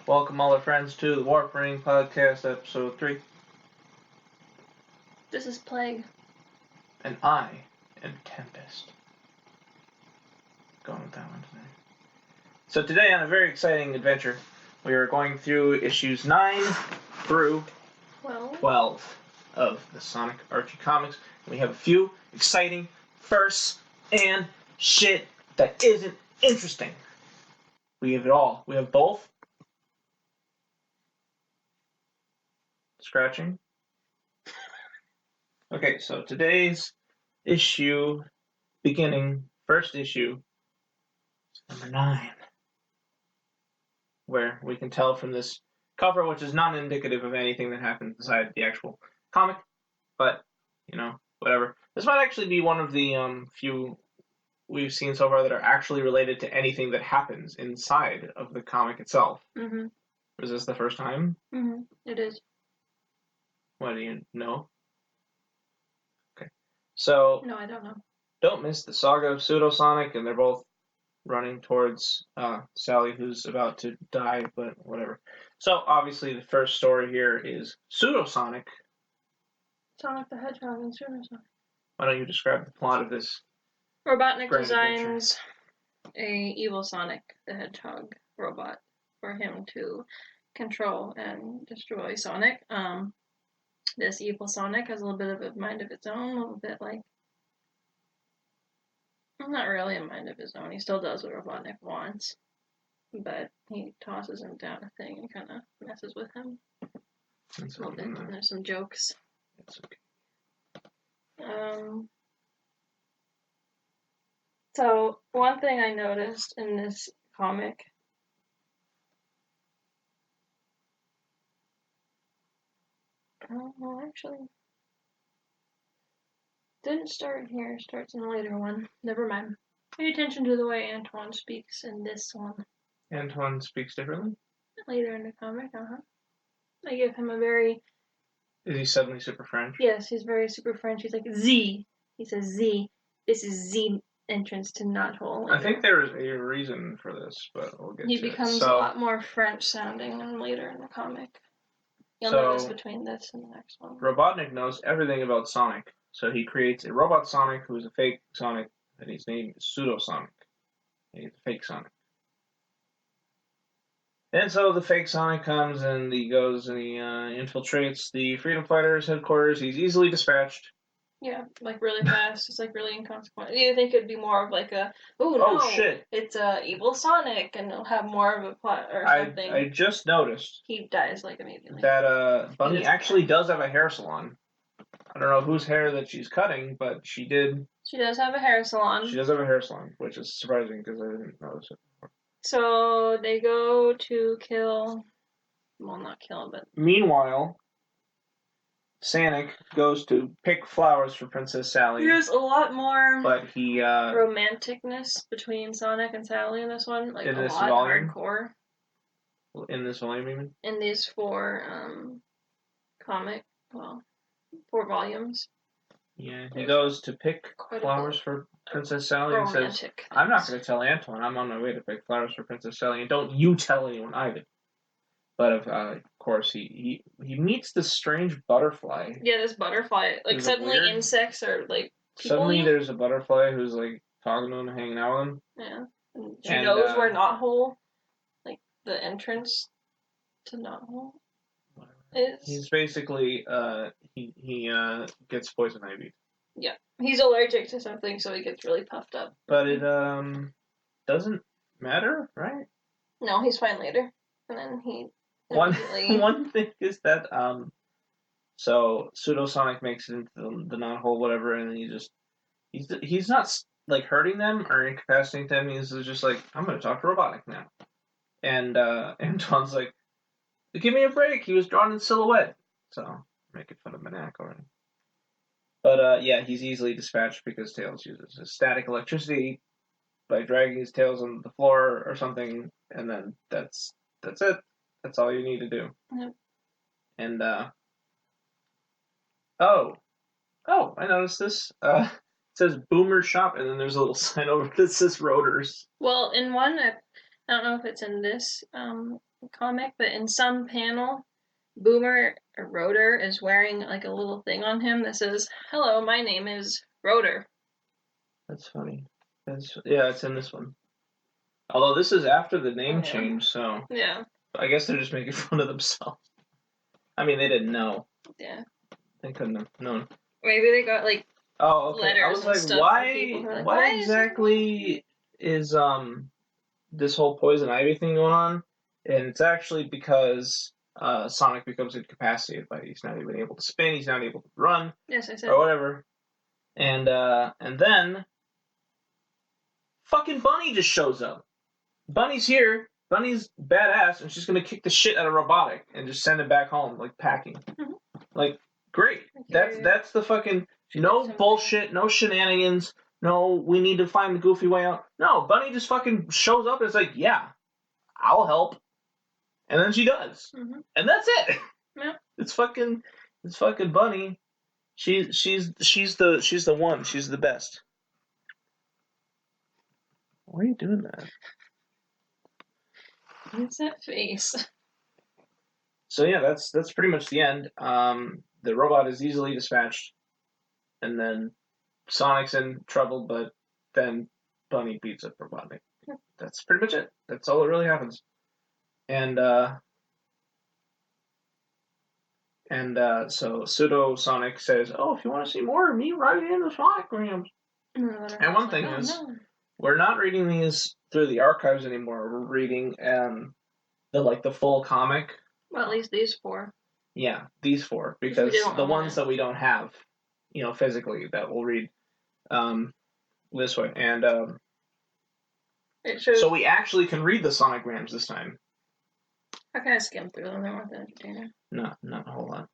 Welcome all our friends to the Warp Ring Podcast, Episode 3. This is Plague. And I am Tempest. Going with that one today. So today, on a very exciting adventure, we are going through issues 9 through 12 of the Sonic Archie comics. We have a few exciting firsts and shit that isn't interesting. We have it all. We have both. Scratching. Okay, so today's issue, first issue, number 9. Where we can tell from this cover, which is not indicative of anything that happens inside the actual comic, but, whatever. This might actually be one of the few we've seen so far that are actually related to anything that happens inside of the comic itself. Mm-hmm. Is this the first time? Mm-hmm. It is. What do you know? Okay. So... No, I don't know. Don't miss the saga of Pseudo-Sonic, and they're both running towards Sally, who's about to die, but whatever. So, obviously, the first story here is Pseudo-Sonic. Sonic the Hedgehog and Pseudo-Sonic. Why don't you describe the plot of this? Robotnik designs a evil Sonic the Hedgehog robot for him to control and destroy Sonic. This evil Sonic has a little bit of a mind of its own, a little bit like... Not really a mind of his own. He still does what Robotnik wants. But he tosses him down a thing and kind of messes with him. That's a little bit. And there's some jokes. That's okay. So, one thing I noticed in this comic... Oh, well, actually... Didn't start here, starts in a later one. Never mind. Pay attention to the way Antoine speaks in this one. Antoine speaks differently? Later in the comic, I give him a very... Is he suddenly super French? Yes, he's very super French. He's like, Z. He says Z. This is Z entrance to Knothole. I think there is a reason for this, but we'll get to it. He becomes a lot more French sounding later in the comic. You'll notice between this and the next one. Robotnik knows everything about Sonic. So he creates a robot Sonic who is a fake Sonic, and his name is Pseudo-Sonic. He's a fake Sonic. And so the fake Sonic comes and he goes and he infiltrates the Freedom Fighters headquarters. He's easily dispatched. Yeah, like really fast. It's like really inconsequential. You think it'd be more of like a, no, shit, it's a evil Sonic, and it'll have more of a plot or something. I just noticed he dies like immediately. That Bunny actually does have a hair salon. I don't know whose hair that she's cutting, but she did. She does have a hair salon. She does have a hair salon, which is surprising because I didn't notice it before. So they go to kill... Well, not kill, but... Meanwhile, Sonic goes to pick flowers for Princess Sally. There's a lot more... But he... romanticness between Sonic and Sally in this one. Like, in a this lot volume? hardcore. In this volume, even? In these 4 4 volumes. Yeah, he goes to pick flowers for Princess Sally and says, I'm not going to tell Antoine. I'm on my way to pick flowers for Princess Sally, and don't you tell anyone either. But, of course, he meets this strange butterfly. Yeah, this butterfly. Like, suddenly insects are, like, people. Suddenly there's a butterfly who's, like, talking to him and hanging out with him. Yeah. And she knows where Knothole, like, the entrance to Knothole is. He's basically, he gets poison ivy. Yeah. He's allergic to something, so he gets really puffed up. But it, doesn't matter, right? No, he's fine later. And then he... One thing is that, so Pseudo-Sonic makes it into the Knothole, whatever, and he's not, like, hurting them or incapacitating them. He's just like, I'm going to talk to Robotnik now. And, Antoine's like, give me a break. He was drawn in silhouette. So, making fun of Manak already. But, yeah, he's easily dispatched because Tails uses his static electricity by dragging his tails on the floor or something, and then that's it. That's all you need to do. Yep. And, I noticed this. It says Boomer Shop, and then there's a little sign over that says Rotors. Well, in one I don't know if it's in this comic, but in some panel, Boomer or Rotor is wearing like a little thing on him that says, "Hello, my name is Rotor." That's funny. It's in this one. Although this is after the name change, so yeah, I guess they're just making fun of themselves. I mean, they didn't know. Yeah, they couldn't have known. Maybe they got like letters. I was like, why exactly is this whole poison ivy thing going on? And it's actually because Sonic becomes incapacitated by it. He's not even able to spin. He's not able to run. Yes, I said. Or whatever. And then fucking Bunny just shows up. Bunny's here. Bunny's badass, and she's gonna kick the shit out of Robotic and just send it back home, like packing. Mm-hmm. Like, great. That's the fucking no bullshit, no shenanigans. No, we need to find the goofy way out. No, Bunny just fucking shows up and is like, yeah, I'll help, and then she does, and that's it. Yeah. It's fucking Bunny. She's the one. She's the best. Why are you doing that? What's that face? So yeah, that's pretty much the end. The robot is easily dispatched, and then Sonic's in trouble, but then Bunny beats up Robotnik. That's pretty much it. That's all that really happens. And so Pseudo Sonic says, "Oh, if you want to see more of me, write it in the Sonicgrams." And one thing is, we're not reading these through the archives anymore. We're reading the full comic. Well, at least these 4. Yeah, these 4, because the ones that we don't have, physically, that we'll read this way. And so we actually can read the Sonicgrams this time. I kind of skimmed through them. They weren't that entertaining. No, not a whole lot.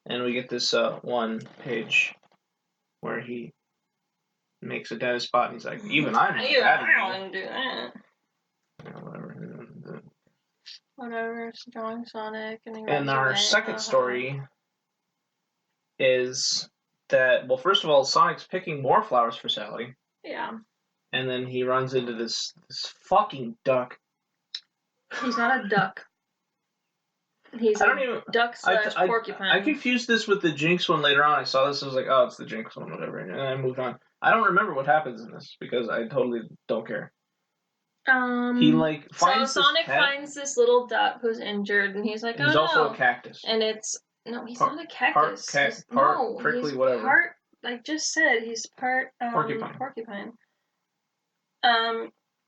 And we get this one page where he makes a dead spot, and he's like, even I'm not I wouldn't do that. Yeah, whatever. Whatever, it's drawing Sonic. And our second story is that, well, first of all, Sonic's picking more flowers for Sally. Yeah. And then he runs into this fucking duck. He's not a duck. He's a duck/porcupine. I confused this with the Jinx one later on. I saw this, I was like, oh, it's the Jinx one, whatever. And I moved on. I don't remember what happens in this, because I totally don't care. He finds Sonic finds this little duck who's injured, and he's like, "Oh, he's also a cactus." And it's he's not a cactus. Part prickly, whatever. Part, like just said, he's part porcupine.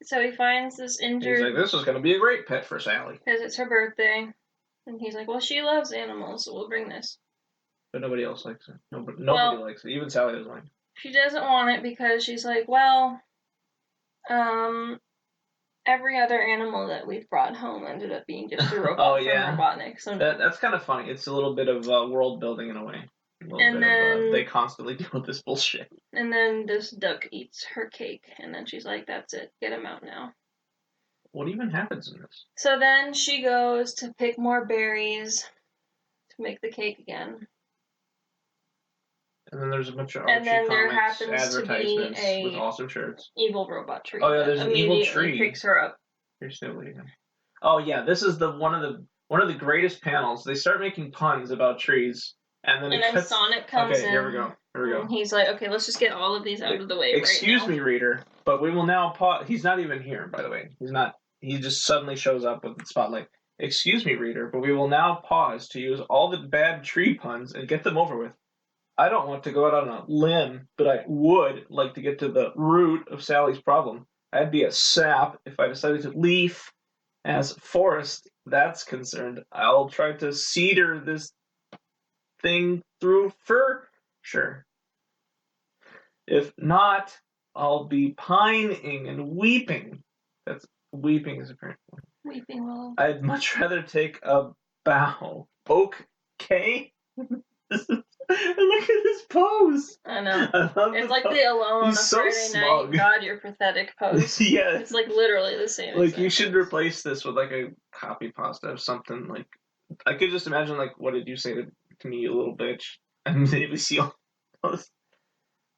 So he finds this injured. He's like, "This is going to be a great pet for Sally because it's her birthday," and he's like, "Well, she loves animals, so we'll bring this." But nobody else likes it. Nobody likes it. Even Sally doesn't like it. She doesn't want it because she's like, "Well, every other animal that we've brought home ended up being just a robot from Robotnik." So that's kind of funny. It's a little bit of world building in a way. They constantly deal with this bullshit. And then this duck eats her cake, and then she's like, "That's it. Get him out now." What even happens in this? So then she goes to pick more berries to make the cake again. And then there's a bunch of Archie comics advertisements with awesome shirts. Evil robot tree. Oh yeah, there's an evil tree. Picks her up. Here's Snibbly again. Oh yeah, this is one of the greatest panels. They start making puns about trees, and then Sonic comes in. Okay, here we go. And he's like, "Okay, let's just get all of these out of the way." Excuse me, reader, but we will now pause. He's not even here, by the way. He's not. He just suddenly shows up with the spotlight. Excuse me, reader, but we will now pause to use all the bad tree puns and get them over with. I don't want to go out on a limb, but I would like to get to the root of Sally's problem. I'd be a sap if I decided to leaf. As forest that's concerned, I'll try to cedar this thing through fur. Sure. If not, I'll be pining and weeping. That's weeping is apparently. Weeping willow. I'd much rather take a bow. Okay? And look at this pose. I know. It's like the Alone on a Friday night. God, you're pathetic pose. Yeah. It's like literally the same. Like you should replace this with like a copy pasta of something. Like I could just imagine like, what did you say to me, you little bitch? And maybe see all those.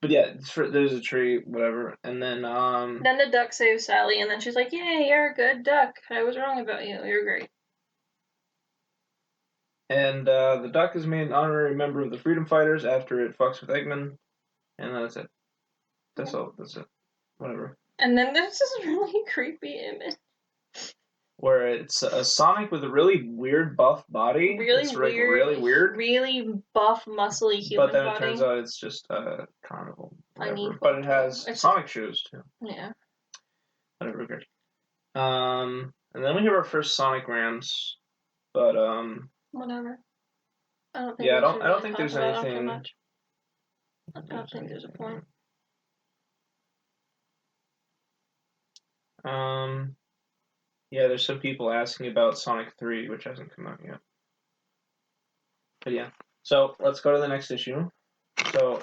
But yeah, there's a tree, whatever, and then Then the duck saves Sally, and then she's like, "Yay, you're a good duck. I was wrong about you. You're great." And the duck is made an honorary member of the Freedom Fighters after it fucks with Eggman, and that's it. That's all. That's it. Whatever. And then there's this really creepy image where it's a Sonic with a really weird buff body. Really it's weird, really weird, really buff, muscly human but then body. It turns out it's just a carnival, whatever. But it has Sonic shoes too. Yeah. Whatever. Good. And then we have our first Sonic Rams, but whatever. I don't think. Yeah, I don't think there's anything. Much. I don't think there's a point. Yeah, there's some people asking about Sonic 3, which hasn't come out yet. But yeah. So let's go to the next issue. So,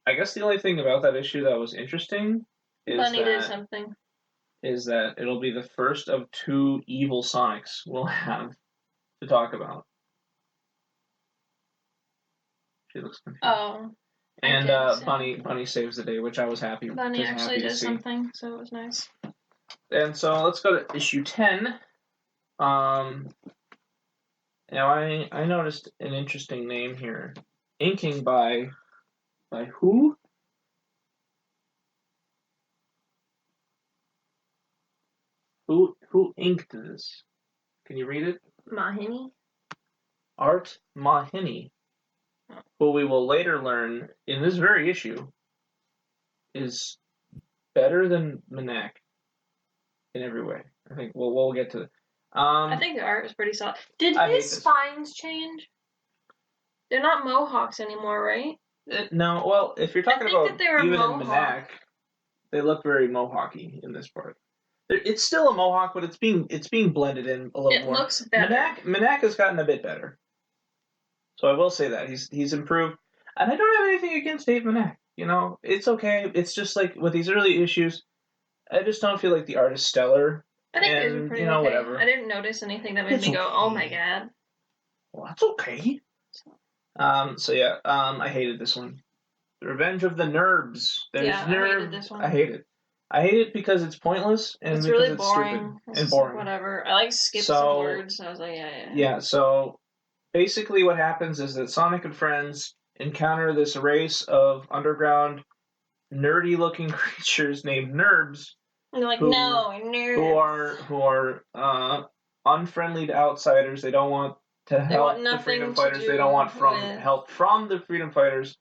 I guess the only thing about that issue that was interesting is Bunny did something. Is that it'll be the first of 2 evil Sonics we'll have to talk about. She looks confused. Oh. And Bunny saves the day, which I was happy. Bunny actually did something, so it was nice. And so let's go to issue 10. Now I noticed an interesting name here. Inking by who? Who inked this? Can you read it? Mahini. Art Mahini, who we will later learn in this very issue is better than Manak in every way. I think we'll get to. I think the art was pretty solid. Did his spines change? They're not mohawks anymore, right? No. Well, if you're talking about even mohawk. In Manak, they look very mohawky in this part. It's still a mohawk, but it's being blended in a little more. It looks better. Manak has gotten a bit better. So I will say that he's improved, and I don't have anything against Dave Manak. You know, it's okay. It's just like with these early issues, I just don't feel like the art is stellar. I think these were pretty okay. Whatever. I didn't notice anything that made me go, "Oh my god." Well, that's okay. So yeah, I hated this one. The Revenge of the Nerbs. There's Nerb. I hated this one. I hate it. I hate it because it's pointless and it's really boring. Stupid and boring. Whatever. I skipped some words. And I was like, yeah. Yeah. So basically, what happens is that Sonic and friends encounter this race of underground, nerdy-looking creatures named Nerbs. And they're like, no, Nerbs. Who are unfriendly to outsiders. They don't want to help the Freedom Fighters. They don't want help from the Freedom Fighters.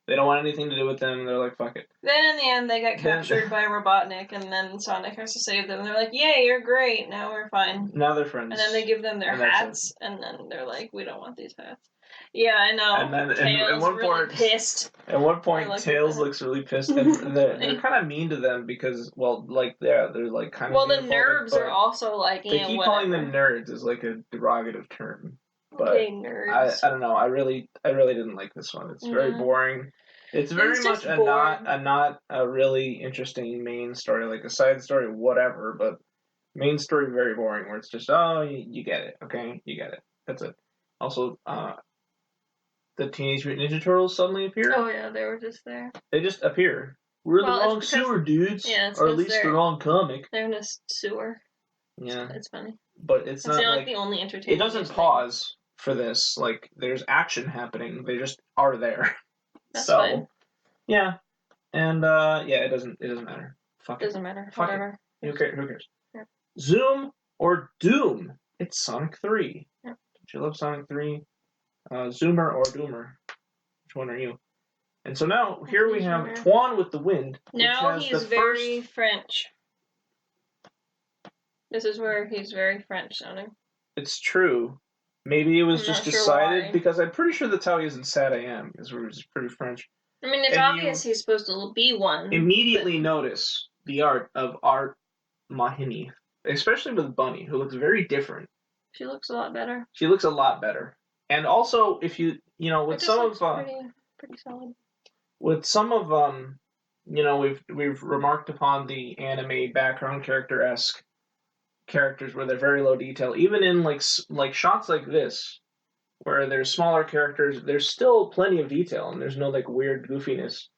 They don't want anything to do with them. They're like, fuck it. Then in the end, they get captured by Robotnik, and then Sonic has to save them. And they're like, yay, you're great. Now we're fine. Now they're friends. And then they give them their hats, and then they're like, we don't want these hats. Yeah, I know. And then Tails pissed. At one point, Tails looks really pissed, and they're kind of mean to them because, well, like they're like kind of. Well, the Nerbs are also like. They keep calling them nerds as like a derogative term. But okay, nerds. I don't know. I really didn't like this one. It's very boring. It's very much not a really interesting main story, like a side story, whatever. But main story very boring, where it's just you get it, okay, you get it. That's it. Also, the Teenage Mutant Ninja Turtles suddenly appear. Oh yeah, they were just there. They just appear. We're the wrong sewer dudes, or at least the wrong comic. They're in a sewer. Yeah, it's funny. But it's not like the only entertainment. It doesn't pause for this. Like there's action happening. They just are there. That's fine. Yeah, and it doesn't matter. Fuck it. Doesn't matter. Fuck Whatever. Who cares? Yeah. Zoom or Doom? It's Sonic 3. Yeah. Don't you love Sonic 3? Zoomer or Doomer? Which one are you? And so now here we have Twan with the Wind. Now he's very French. This is where he's very French sounding. It's true. Maybe it was just decided because I'm pretty sure that's how he is in Sad I Am, is where he's pretty French. I mean, it's obvious he's supposed to be one. Immediately notice the art of Art Mahini, especially with Bunny, who looks very different. She looks a lot better. And also, if with some of pretty solid. With some of we've remarked upon the anime background character-esque characters where they're very low detail. Even in like shots like this, where there's smaller characters, there's still plenty of detail, and there's no like weird goofiness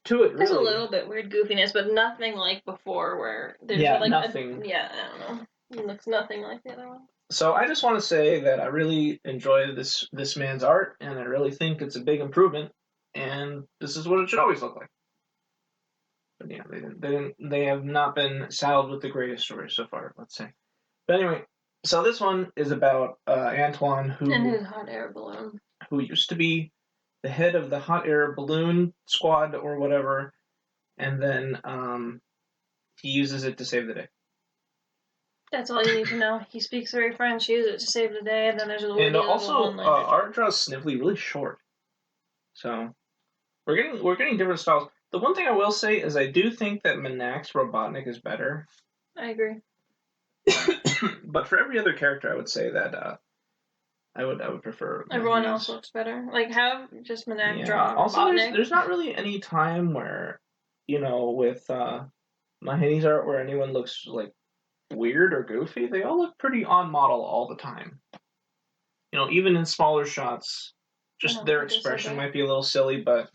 to it. There's really. a little bit weird goofiness, but nothing like before, where there's like nothing. I don't know. It looks nothing like the other one. So I just want to say that I really enjoy this man's art, and I really think it's a big improvement. And this is what it should always look like. But yeah, they have not been saddled with the greatest story so far, let's say. But anyway, so this one is about Antoine, and his hot air balloon, who used to be the head of the hot air balloon squad or whatever, and then he uses it to save the day. That's all you need to know. He speaks very French. He uses it to save the day, and then there's a little. And also, art draws Snively really short, so we're getting different styles. The one thing I will say is I do think that Manak's Robotnik is better. I agree. But for every other character, I would say that I would prefer. Everyone else looks better. Like have just Manak draw. Also, there's not really any time where, with Mahaney's art where anyone looks like weird or goofy. They all look pretty on model all the time. Even in smaller shots, just their expression might be a little silly, but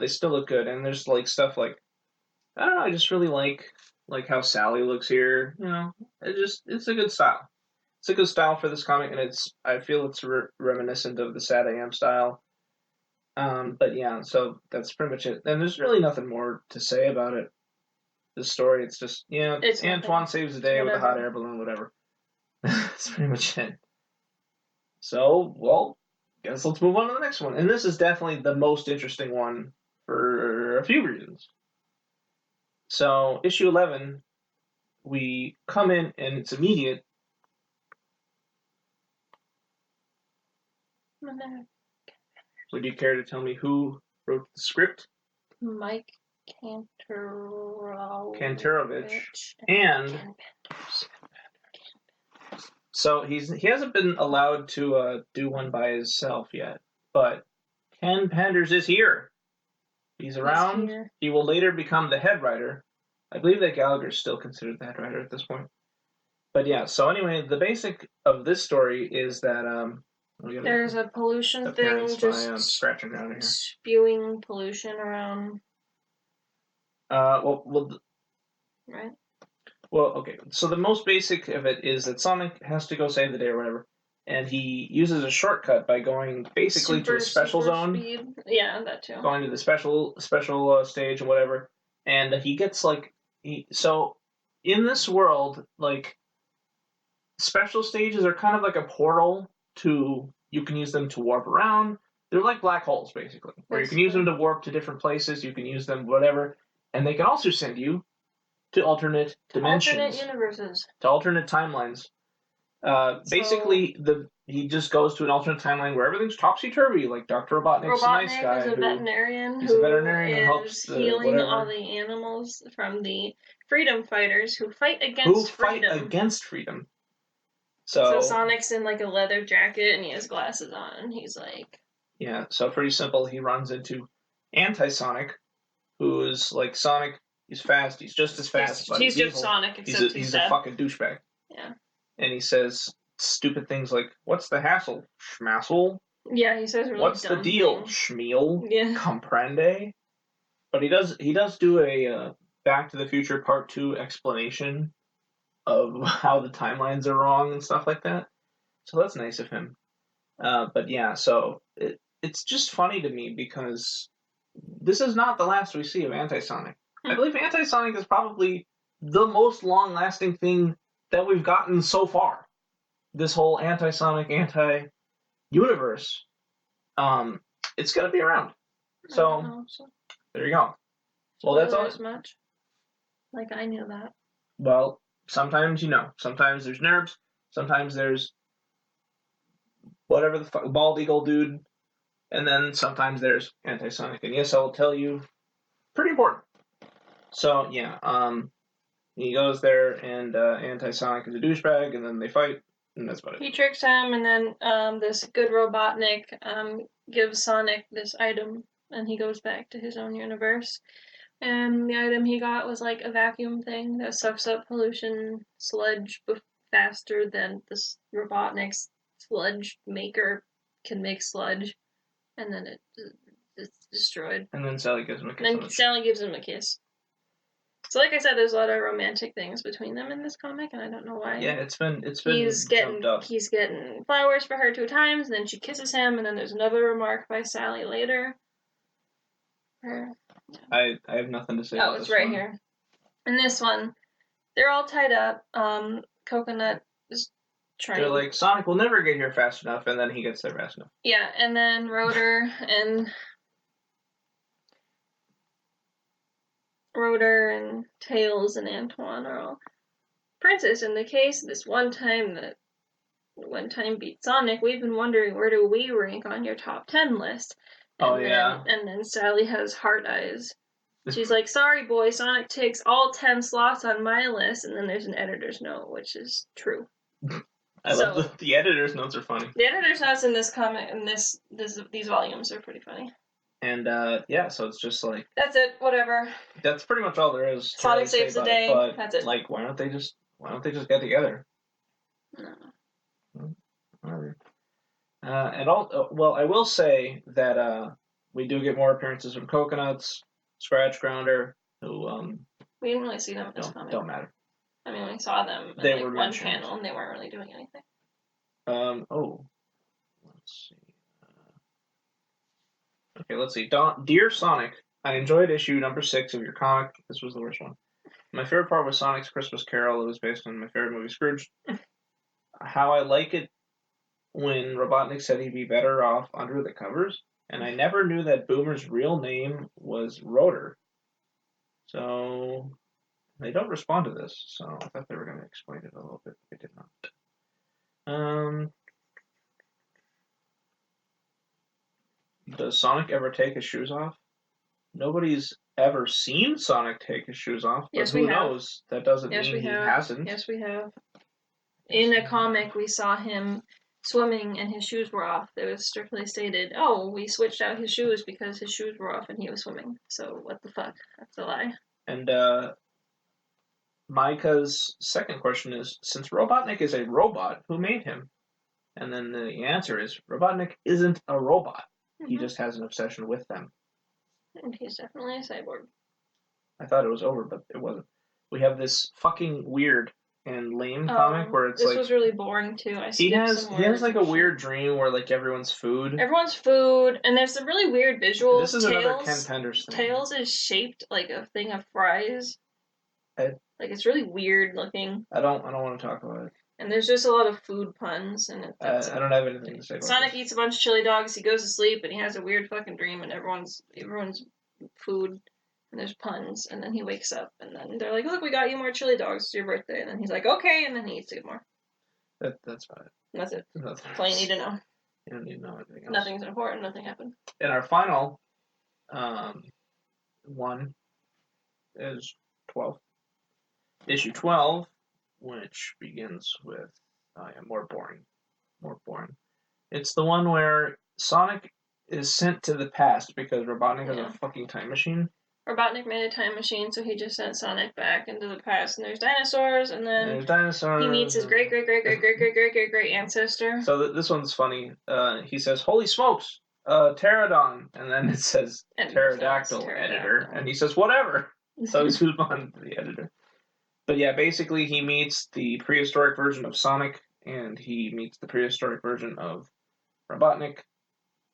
they still look good. And there's like stuff like, I don't know, I just really like how Sally looks here. It's a good style. It's a good style for this comic, and I feel it's reminiscent of the Sad AM style. But yeah, so that's pretty much it. And there's really nothing more to say about it. The story, it's just it's Antoine saves the day with a hot air balloon, whatever. That's pretty much it. So, well, guess let's move on to the next one. And this is definitely the most interesting one for a few reasons. So, issue 11, we come in and it's immediate. Would you care to tell me who wrote the script? Mike Kantarovich. And so he hasn't been allowed to do one by himself yet, but Ken Penders is here. He's around. He will later become the head writer. I believe that Gallagher is still considered the head writer at this point. But yeah, so anyway, the basic of this story is that there's a pollution thing just scratching around here. Spewing pollution around. Right. Well, okay. So the most basic of it is that Sonic has to go save the day or whatever, and he uses a shortcut by going basically to a special zone. Speed. Yeah, that too. Going to the special stage or whatever, and he gets so in this world, like, special stages are kind of like a portal to, you can use them to warp around. They're like black holes, basically, where you can use them to warp to different places. You can use them whatever, and they can also send you to alternate dimensions, alternate universes, to alternate timelines. Basically, he just goes to an alternate timeline where everything's topsy-turvy, like Dr. Robotnik's a nice guy. Is a veterinarian who helps healing all the animals from the freedom fighters who fight against freedom. So Sonic's in like a leather jacket and he has glasses on and he's like... Yeah, so pretty simple. He runs into Anti-Sonic, who's like Sonic. He's fast. He's just as fast. He's just evil. Sonic, except he's a fucking douchebag. Yeah. And he says stupid things like, "What's the hassle, schmassel?" Yeah, he says really "What's dumb the deal, things. Schmeal?" Yeah. Comprende? But he does do a Back to the Future Part 2 explanation of how the timelines are wrong and stuff like that. So that's nice of him. But yeah, so it's just funny to me because this is not the last we see of Anti-Sonic. I believe Anti-Sonic is probably the most long-lasting thing that we've gotten so far. This whole Anti-Sonic, anti-universe. It's going to be around. So, there you go. Well, that's all. Much. Like, I knew that. Well, sometimes, sometimes there's nerds, sometimes there's whatever the fuck, bald eagle dude, and then sometimes there's Anti-Sonic. And yes, I will tell you, pretty important. So, yeah, he goes there, and Anti-Sonic is a douchebag, and then they fight, and that's about it. He tricks him, and then this good Robotnik gives Sonic this item, and he goes back to his own universe. And the item he got was like a vacuum thing that sucks up pollution sludge faster than this Robotnik's sludge maker can make sludge, and then it's destroyed. And then Sally gives him a kiss. And then Sally gives him a kiss. So, like I said, there's a lot of romantic things between them in this comic, and I don't know why. Yeah, it's been jumped up. He's getting flowers for her 2 times, and then she kisses him, and then there's another remark by Sally later. I have nothing to say. Oh, it's right here. In this one, they're all tied up. Coconut is trying. They're like, Sonic will never get here fast enough, and then he gets there fast enough. Yeah, and then Rotor and Tails and Antoine are all Princess. In the case, this one time beat Sonic, we've been wondering, where do we rank on your top 10 list? And then Sally has heart eyes. She's like, sorry, boy, Sonic takes all 10 slots on my list, and then there's an editor's note, which is true. I love the editor's notes are funny. The editor's notes in this comic, and these volumes are pretty funny. And, so it's just like... That's it, whatever. That's pretty much all there is. Sonic saves the day, but, that's it. Like, why don't they just get together? No. Whatever. I will say that, we do get more appearances from Coconuts, Scratch Grounder, who, we didn't really see them in this comic. Don't matter. I mean, we saw them in they were one panel, and they weren't really doing anything. Let's see. Okay, let's see. Dear Sonic, I enjoyed issue number 6 of your comic. This was the worst one. My favorite part was Sonic's Christmas Carol. It was based on my favorite movie, Scrooge. How I like it when Robotnik said he'd be better off under the covers, and I never knew that Boomer's real name was Rotor. So they don't respond to this, so I thought they were going to explain it a little bit, but they did not. Does Sonic ever take his shoes off? Nobody's ever seen Sonic take his shoes off, but who knows? That doesn't mean he hasn't. Yes, we have. In a comic, we saw him swimming and his shoes were off. It was strictly stated, we switched out his shoes because his shoes were off and he was swimming. So what the fuck? That's a lie. And Micah's second question is, since Robotnik is a robot, who made him? And then the answer is, Robotnik isn't a robot. Mm-hmm. He just has an obsession with them. And he's definitely a cyborg. I thought it was over, but it wasn't. We have this fucking weird and lame comic where it's this was really boring too. He has like a weird dream where like everyone's food, and there's a really weird visual. This is another Ken Penders thing. Tails is shaped like a thing of fries. Like it's really weird looking. I don't want to talk about it. And there's just a lot of food puns, and I don't have anything to say about Sonic eats a bunch of chili dogs. He goes to sleep, and he has a weird fucking dream, and everyone's food. And there's puns, and then he wakes up, and then they're like, look, we got you more chili dogs. It's your birthday. And then he's like, okay, and then he eats two more. That's fine. That's it. That's all you need to know. You don't need to know anything else. Nothing's important. Nothing happened. And our final one is 12. Issue 12, which begins with more boring. It's the one where Sonic is sent to the past because Robotnik has a fucking time machine. Robotnik made a time machine, so he just sent Sonic back into the past, and there's dinosaurs, and then he meets his great ancestor. So this one's funny. He says, "Holy smokes, pterodon," and then it says pterodactyl editor, and he says, "Whatever." So he's moved on to the editor. But yeah, basically he meets the prehistoric version of Sonic, and he meets the prehistoric version of Robotnik.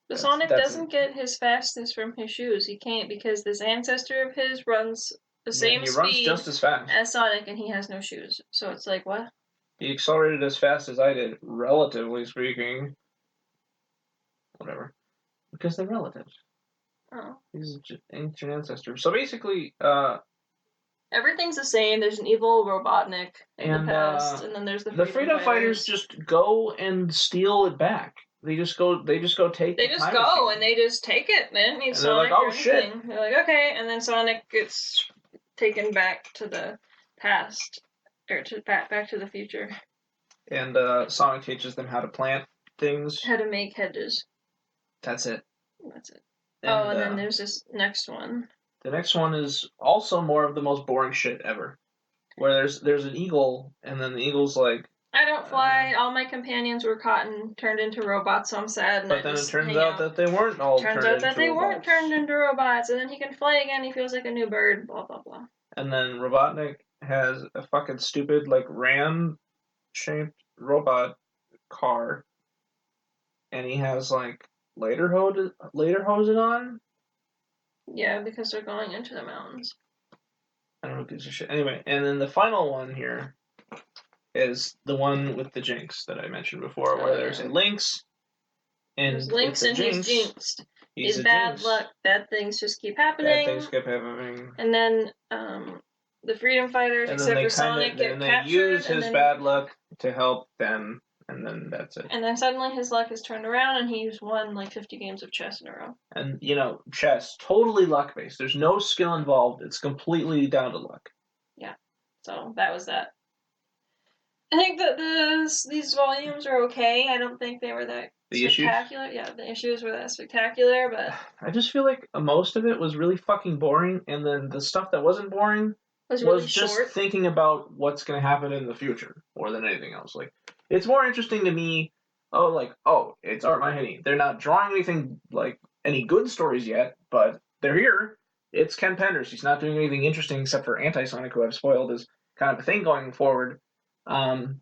But Sonic doesn't get his fastness from his shoes. He can't because this ancestor of his runs the same speed runs just as fast as Sonic, and he has no shoes. So it's like, what? He accelerated as fast as I did, relatively speaking. Whatever. Because they're relatives. Oh. He's an ancient ancestor. So basically, everything's the same. There's an evil Robotnik in the past, and then there's the Freedom Fighters just go and steal it back. They just go take They just go and they just take it. They didn't need Sonic or anything. Shit. They're like, okay, and then Sonic gets taken back to the past, or back to the future. And Sonic teaches them how to plant things. How to make hedges. That's it. And then there's this next one. The next one is also more of the most boring shit ever. Where there's an eagle, and then the eagle's like... I don't fly. All my companions were caught and turned into robots, so I'm sad. And but then it turns out that they weren't all turned into robots. Turns out that they weren't turned into robots, and then he can fly again. He feels like a new bird. Blah blah blah. And then Robotnik has a fucking stupid like ram-shaped robot car, and he has like lederhosen on. Yeah, because they're going into the mountains. I don't know who gives a shit. Anyway, and then the final one here is the one with the jinx that I mentioned before, where there's a Lynx, and there's Lynx and he's jinxed. He's bad jinx. Luck. Bad things just keep happening. Bad things keep happening. And then the freedom fighters, except for Sonic, get captured. And they use his bad luck to help them, and then that's it. And then suddenly his luck is turned around, and he's won like 50 games of chess in a row. And, chess, totally luck-based. There's no skill involved. It's completely down to luck. Yeah. So that was that. I think that these volumes are okay. I don't think they were that spectacular. Issues? Yeah, the issues were that spectacular, but... I just feel like most of it was really fucking boring, and then the stuff that wasn't boring was really just short. Thinking about what's going to happen in the future more than anything else. Like, it's more interesting to me, it's Art Mahoney. They're not drawing anything, like, any good stories yet, but they're here. It's Ken Penders. He's not doing anything interesting except for Anti-Sonic, who I've spoiled as kind of a thing going forward. Due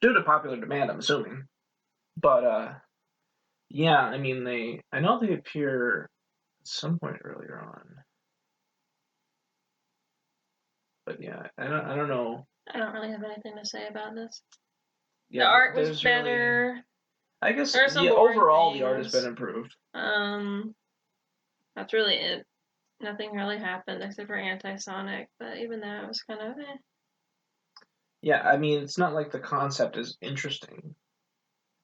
to popular demand, I'm assuming. But, yeah, I mean, I know they appear at some point earlier on. But yeah, I don't know. I don't really have anything to say about this. Yeah, the art was better. Really, I guess overall the art has been improved. That's really it. Nothing really happened except for Anti-Sonic, but even that was kind of eh. Yeah, I mean, it's not like the concept is interesting.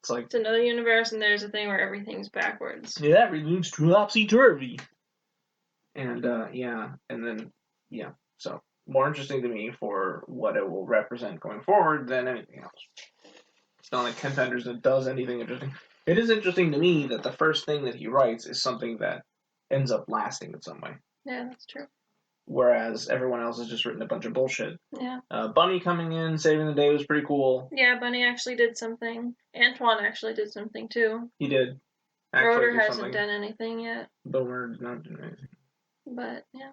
It's like... It's another universe, and there's a thing where everything's backwards. Yeah, everything's topsy-turvy. And, so more interesting to me for what it will represent going forward than anything else. It's not like Ken Penders that does anything interesting. It is interesting to me that the first thing that he writes is something that ends up lasting in some way. Yeah, that's true. Whereas everyone else has just written a bunch of bullshit. Yeah. Bunny coming in, saving the day was pretty cool. Yeah, Bunny actually did something. Antoine actually did something too. He did. Rotor hasn't done anything yet. Boomer did not do anything. But, yeah.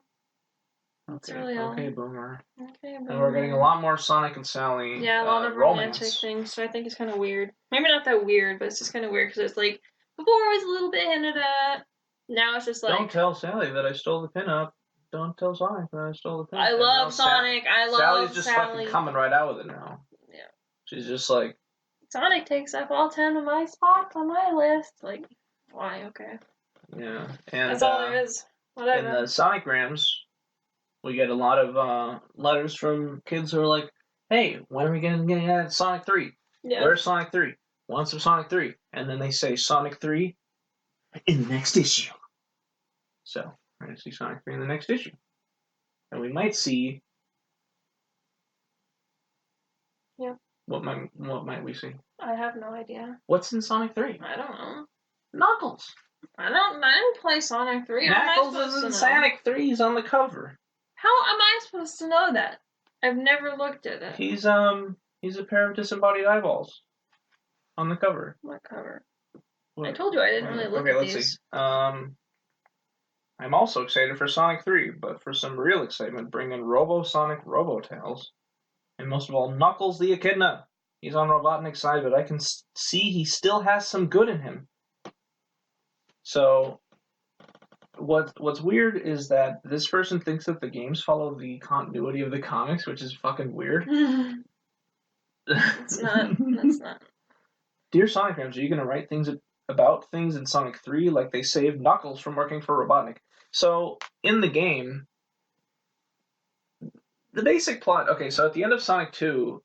That's really all. Okay, Boomer. Okay, Boomer. And we're getting a lot more Sonic and Sally. Yeah, a lot of romantic things, so I think it's kind of weird. Maybe not that weird, but it's just kind of weird, because it's like, before it was a little bit hinted at, now it's just like... Don't tell Sally that I stole the pinup. Don't tell Sonic that I stole the pinup. I love Sonic, I love Sally's just fucking coming right out with it now. Yeah. She's just like... Sonic takes up all 10 of my spots on my list. Like, why? Okay. Yeah. And, that's all there is. Whatever. In the Sonicgrams, we get a lot of letters from kids who are like, hey, when are we going to get Sonic 3? Yeah. Where's Sonic 3? Want some Sonic 3? And then they say Sonic 3 in the next issue. So, we're going to see Sonic 3 in the next issue. And we might see... Yeah. What might we see? I have no idea. What's in Sonic 3? I don't know. Knuckles. I didn't play Sonic 3. Knuckles is in Sonic 3. He's on the cover. How am I supposed to know that? I've never looked at it. He's a pair of disembodied eyeballs on the cover. What cover? What? I told you I didn't really look at these. Okay, let's see. I'm also excited for Sonic 3, but for some real excitement, bring in Robo-Sonic Robo-Tails. And most of all, Knuckles the Echidna. He's on Robotnik's side, but I can see he still has some good in him. So, what's weird is that this person thinks that the games follow the continuity of the comics, which is fucking weird. It's not. That's not. Dear Sonicgrams, are you going to write things about things in Sonic 3 like they saved Knuckles from working for Robotnik? So, in the game, the basic plot... Okay, so at the end of Sonic 2,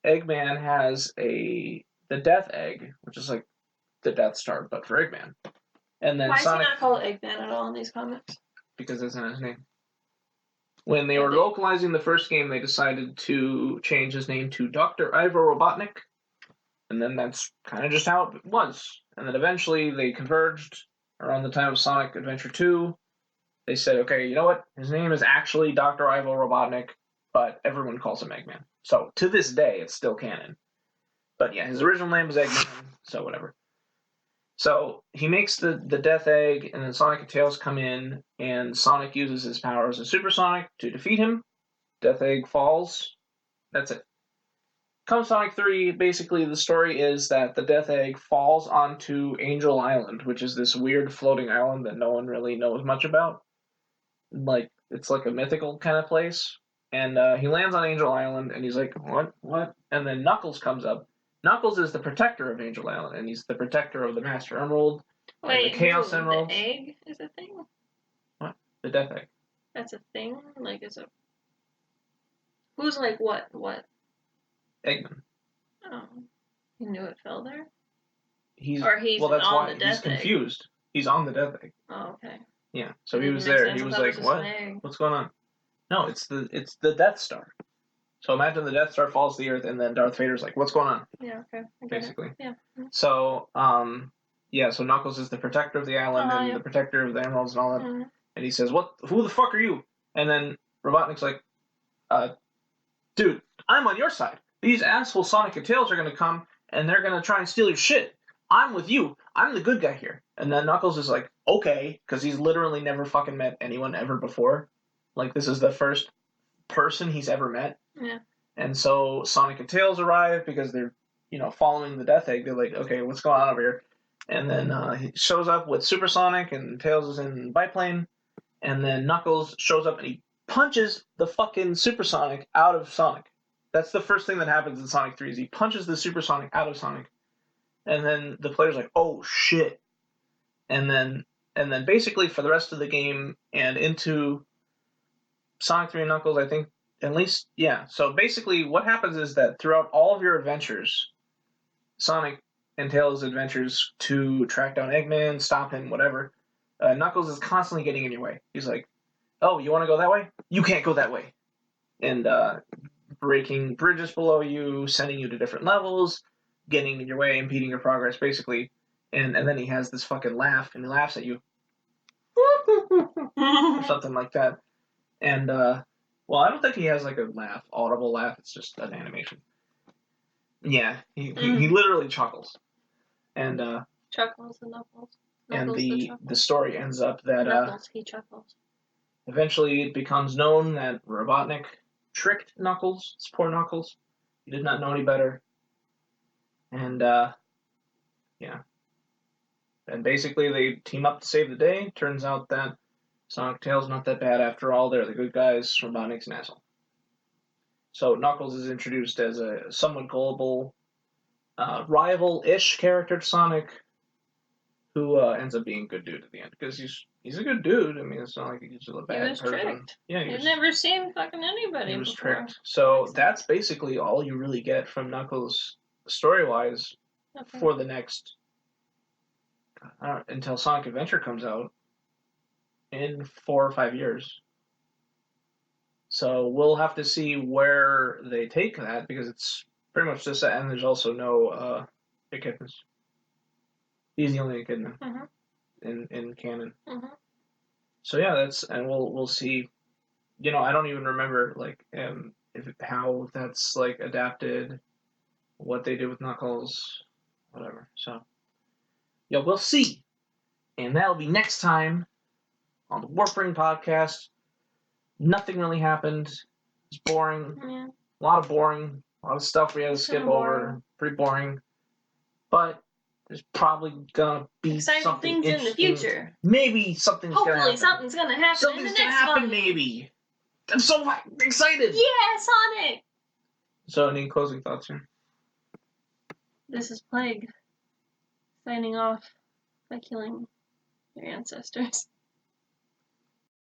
Eggman has the Death Egg, which is like the Death Star, but for Eggman. And then why is he not called Eggman at all in these comics? Because that's not his name. When they were localizing the first game, they decided to change his name to Dr. Ivo Robotnik. And then that's kind of just how it was. And then eventually they converged around the time of Sonic Adventure 2. They said, okay, you know what? His name is actually Dr. Ivo Robotnik. but everyone calls him Eggman. So to this day, it's still canon. But yeah, his original name was Eggman, so whatever. So he makes the Death Egg, and then Sonic and Tails come in, and Sonic uses his powers as Super Sonic to defeat him. Death Egg falls. That's it. Come Sonic 3, basically the story is that the Death Egg falls onto Angel Island, which is this weird floating island that no one really knows much about. Like, it's like a mythical kind of place. And he lands on Angel Island, and he's like, what? And then Knuckles comes up. Knuckles is the protector of Angel Island, and he's the protector of the Master Emerald. Wait, and the Chaos Emeralds. The egg is a thing? What? The Death Egg. That's a thing? Like, is it... Who's like what? Eggman. Oh. He knew it fell there? He's on the Death Egg. He's confused. He's on the Death Egg. Oh, okay. Yeah, so he was there. He was like, what? What's going on? No, it's the Death Star. So imagine the Death Star falls to the Earth, and then Darth Vader's like, what's going on? Yeah, okay. Basically. Yeah. So, so Knuckles is the protector of the island and the protector of the emeralds and all that. Mm-hmm. And he says, who the fuck are you? And then Robotnik's like, dude, I'm on your side. These asshole Sonic and Tails are going to come, and they're going to try and steal your shit. I'm with you. I'm the good guy here. And then Knuckles is like, okay, because he's literally never fucking met anyone ever before. Like, this is the first person he's ever met. Yeah. And so Sonic and Tails arrive because they're, following the Death Egg. They're like, okay, what's going on over here? And then he shows up with Super Sonic, and Tails is in biplane. And then Knuckles shows up, and he punches the fucking Super Sonic out of Sonic. That's the first thing that happens in Sonic 3 is he punches the Super Sonic out of Sonic. And then the player's like, oh, shit. And then basically for the rest of the game and into Sonic 3 and Knuckles, I think, at least, yeah. So basically what happens is that throughout all of your adventures, Sonic and Tails' adventures to track down Eggman, stop him, whatever, Knuckles is constantly getting in your way. He's like, oh, you want to go that way? You can't go that way. And breaking bridges below you, sending you to different levels, getting in your way, impeding your progress, basically. And then he has this fucking laugh, and he laughs at you. Or something like that. And, I don't think he has, like, a laugh, audible laugh. It's just an animation. Yeah, he literally chuckles. And, chuckles and Knuckles. And the story ends up that, Knuckles, he chuckles. Eventually it becomes known that Robotnik tricked Knuckles, his poor Knuckles. He did not know any better. And, And basically they team up to save the day. Turns out that Sonic Tails not that bad after all. They're the good guys. Robotnik's an asshole. So Knuckles is introduced as a somewhat gullible, rival-ish character to Sonic, who ends up being a good dude at the end. Because he's a good dude. I mean, it's not like he's a bad person. Tricked. Yeah, He's never seen fucking anybody He was before. tricked. So that's basically all you really get from Knuckles story-wise for the next... until Sonic Adventure comes out in 4 or 5 years. So we'll have to see where they take that, because it's pretty much just that, and there's also no Echidnas. He's the only Echidna in canon. Mm-hmm. So yeah, and we'll see. I don't even remember how that's like adapted, what they did with Knuckles, whatever. So yeah, we'll see, and that'll be next time on the Warframe podcast. Nothing really happened. It's boring. Yeah. A lot of stuff we had to skip over. Pretty boring. But there's probably gonna be exciting something things in the future. Maybe something's gonna happen. Hopefully something's gonna happen. Something's in the gonna next happen. one. Maybe. I'm so excited. Yeah, Sonic. So, any closing thoughts here? This is Plague, signing off by killing your ancestors.